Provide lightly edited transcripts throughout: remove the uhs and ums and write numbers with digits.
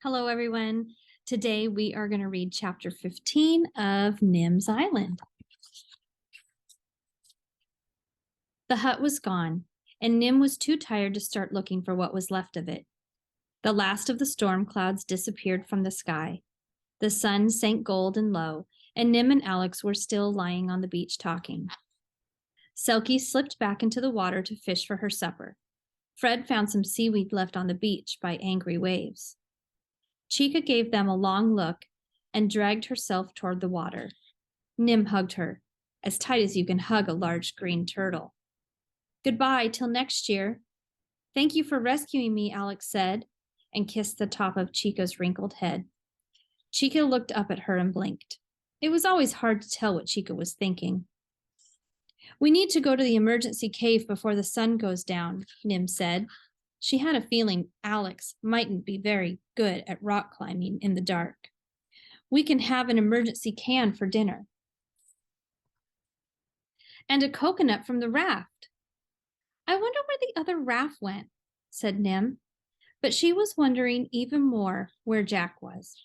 Hello, everyone. Today we are going to read chapter 15 of Nim's Island. The hut was gone, and Nim was too tired to start looking for what was left of it. The last of the storm clouds disappeared from the sky. The sun sank golden low, and Nim and Alex were still lying on the beach talking. Selkie slipped back into the water to fish for her supper. Fred found some seaweed left on the beach by angry waves. Chica gave them a long look and dragged herself toward the water. Nim hugged her, as tight as you can hug a large green turtle. Goodbye till next year. Thank you for rescuing me, Alex said, and kissed the top of Chica's wrinkled head. Chica looked up at her and blinked. It was always hard to tell what Chica was thinking. We need to go to the emergency cave before the sun goes down, Nim said. She had a feeling Alex mightn't be very good at rock climbing in the dark. We can have an emergency can for dinner. And a coconut from the raft. I wonder where the other raft went, said Nim. But she was wondering even more where Jack was.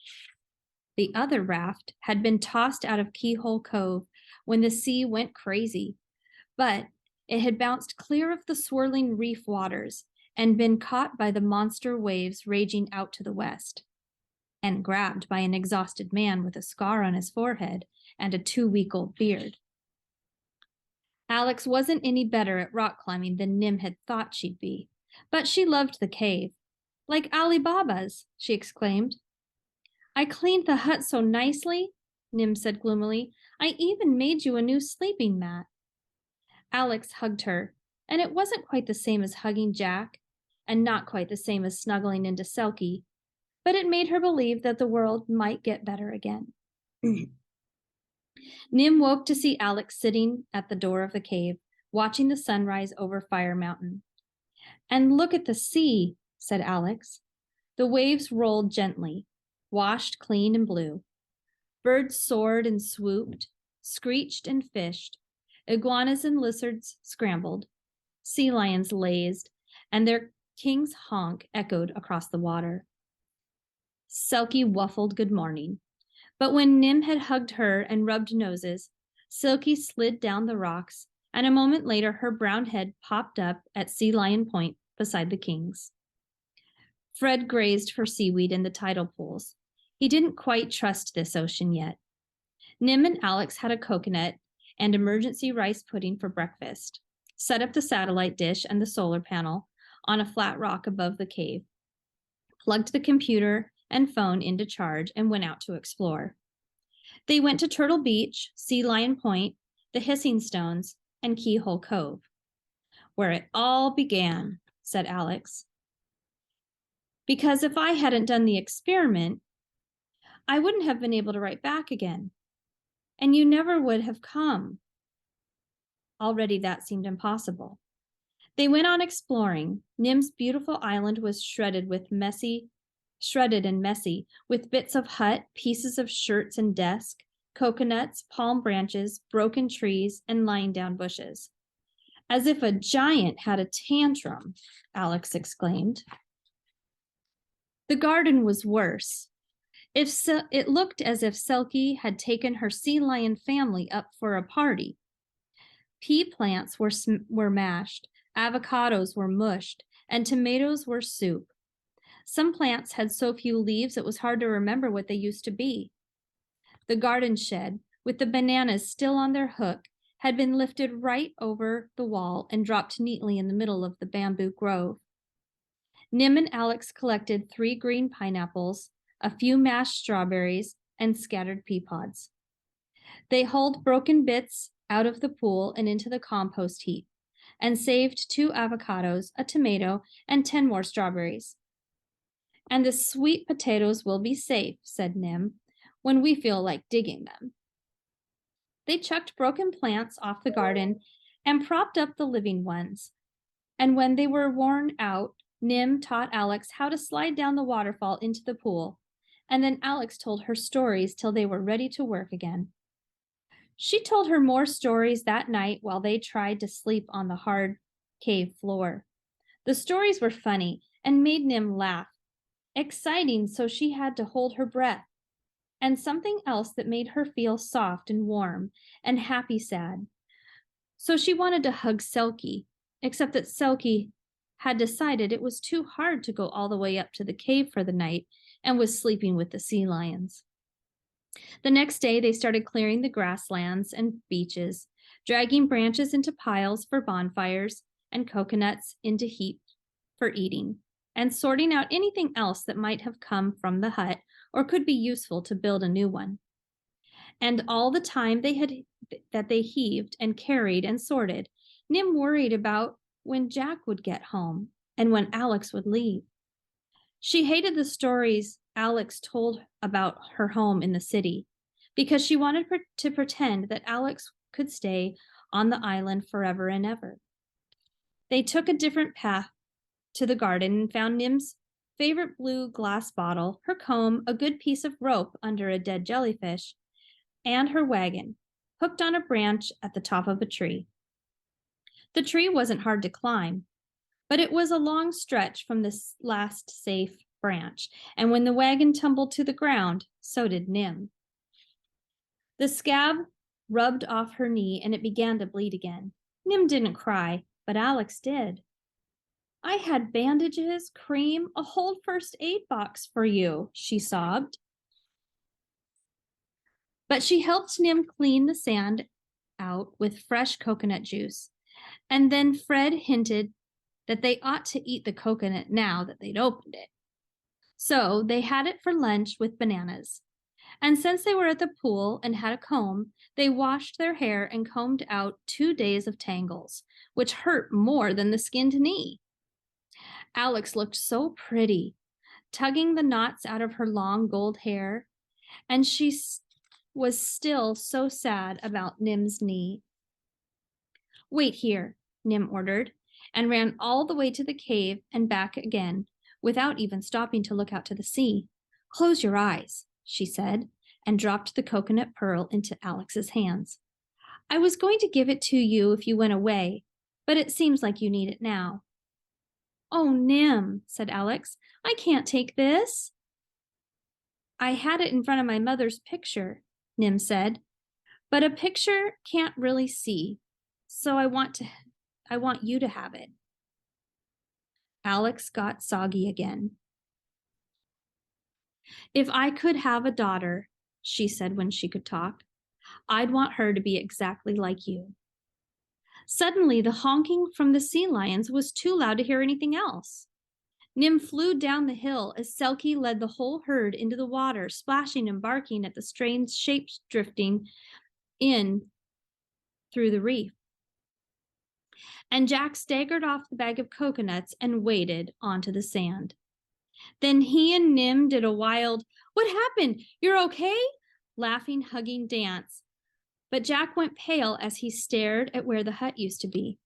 The other raft had been tossed out of Keyhole Cove when the sea went crazy, but it had bounced clear of the swirling reef waters and been caught by the monster waves raging out to the west, and grabbed by an exhausted man with a scar on his forehead and a 2-week-old beard. Alex wasn't any better at rock climbing than Nim had thought she'd be, but she loved the cave. Like Ali Baba's, she exclaimed. I cleaned the hut so nicely, Nim said gloomily. I even made you a new sleeping mat. Alex hugged her, and it wasn't quite the same as hugging Jack, and not quite the same as snuggling into Selkie, but it made her believe that the world might get better again. Nim woke to see Alex sitting at the door of the cave, watching the sunrise over Fire Mountain. And look at the sea, said Alex. The waves rolled gently, washed clean and blue. Birds soared and swooped, screeched and fished. Iguanas and lizards scrambled. Sea lions lazed, and their king's honk echoed across the water. Selkie waffled good morning. But when Nim had hugged her and rubbed noses, Selkie slid down the rocks, and a moment later her brown head popped up at Sea Lion Point beside the king's. Fred grazed for seaweed in the tidal pools. He didn't quite trust this ocean yet. Nim and Alex had a coconut and emergency rice pudding for breakfast, set up the satellite dish and the solar panel on a flat rock above the cave, plugged the computer and phone into charge, and went out to explore. They went to Turtle Beach, Sea Lion Point, the Hissing Stones, and Keyhole Cove. Where it all began, said Alex. Because if I hadn't done the experiment, I wouldn't have been able to write back again. And you never would have come. Already that seemed impossible. They went on exploring. Nim's beautiful island was shredded and messy, with bits of hut, pieces of shirts and desk, coconuts, palm branches, broken trees, and lying down bushes. As if a giant had a tantrum, Alex exclaimed. The garden was worse. It looked as if Selkie had taken her sea lion family up for a party. Pea plants were mashed, avocados were mushed, and tomatoes were soup. Some plants had so few leaves it was hard to remember what they used to be. The garden shed, with the bananas still on their hook, had been lifted right over the wall and dropped neatly in the middle of the bamboo grove. Nim and Alex collected 3 green pineapples, a few mashed strawberries, and scattered pea pods. They hauled broken bits out of the pool and into the compost heap, and saved 2 avocados, a tomato, and 10 more strawberries. And the sweet potatoes will be safe, said Nim, when we feel like digging them. They chucked broken plants off the garden and propped up the living ones. And when they were worn out, Nim taught Alex how to slide down the waterfall into the pool, and then Alex told her stories till they were ready to work again. She told her more stories that night while they tried to sleep on the hard cave floor. The stories were funny and made Nim laugh, exciting so she had to hold her breath, and something else that made her feel soft and warm and happy sad. So she wanted to hug Selkie, except that Selkie had decided it was too hard to go all the way up to the cave for the night and was sleeping with the sea lions. The next day, they started clearing the grasslands and beaches, dragging branches into piles for bonfires and coconuts into heaps for eating, and sorting out anything else that might have come from the hut or could be useful to build a new one. And all the time they heaved and carried and sorted, Nim worried about when Jack would get home and when Alex would leave. She hated the stories Alex told about her home in the city because she wanted to pretend that Alex could stay on the island forever and ever. They took a different path to the garden and found Nim's favorite blue glass bottle, her comb, a good piece of rope under a dead jellyfish, and her wagon, hooked on a branch at the top of a tree. The tree wasn't hard to climb, but it was a long stretch from this last safe branch, and when the wagon tumbled to the ground, so did Nim. The scab rubbed off her knee and it began to bleed again. Nim didn't cry, but Alex did. I had bandages, cream, a whole first aid box for you, she sobbed. But she helped Nim clean the sand out with fresh coconut juice. And then Fred hinted that they ought to eat the coconut now that they'd opened it. So they had it for lunch with bananas. And since they were at the pool and had a comb, they washed their hair and combed out 2 days of tangles, which hurt more than the skinned knee. Alex looked so pretty, tugging the knots out of her long gold hair, and she was still so sad about Nim's knee. Wait here, Nim ordered, and ran all the way to the cave and back again, without even stopping to look out to the sea. Close your eyes, she said, and dropped the coconut pearl into Alex's hands. I was going to give it to you if you went away, but it seems like you need it now. Oh, Nim, said Alex, I can't take this. I had it in front of my mother's picture, Nim said, but a picture can't really see, so I want you to have it. Alex got soggy again. If I could have a daughter, she said when she could talk, I'd want her to be exactly like you. Suddenly, the honking from the sea lions was too loud to hear anything else. Nim flew down the hill as Selkie led the whole herd into the water, splashing and barking at the strange shapes drifting in through the reef. And Jack staggered off the bag of coconuts and waded onto the sand. Then he and Nim did a wild, "What happened? You're okay?" laughing, hugging dance. But Jack went pale as he stared at where the hut used to be.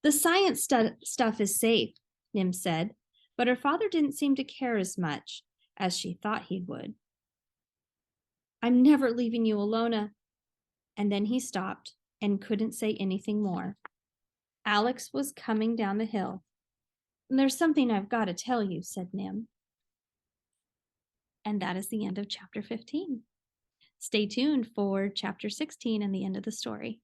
The science stuff is safe, Nim said, but her father didn't seem to care as much as she thought he would. I'm never leaving you, Alona. And then he stopped and couldn't say anything more. Alex was coming down the hill. There's something I've got to tell you, said Nim. And that is the end of chapter 15. Stay tuned for chapter 16 and the end of the story.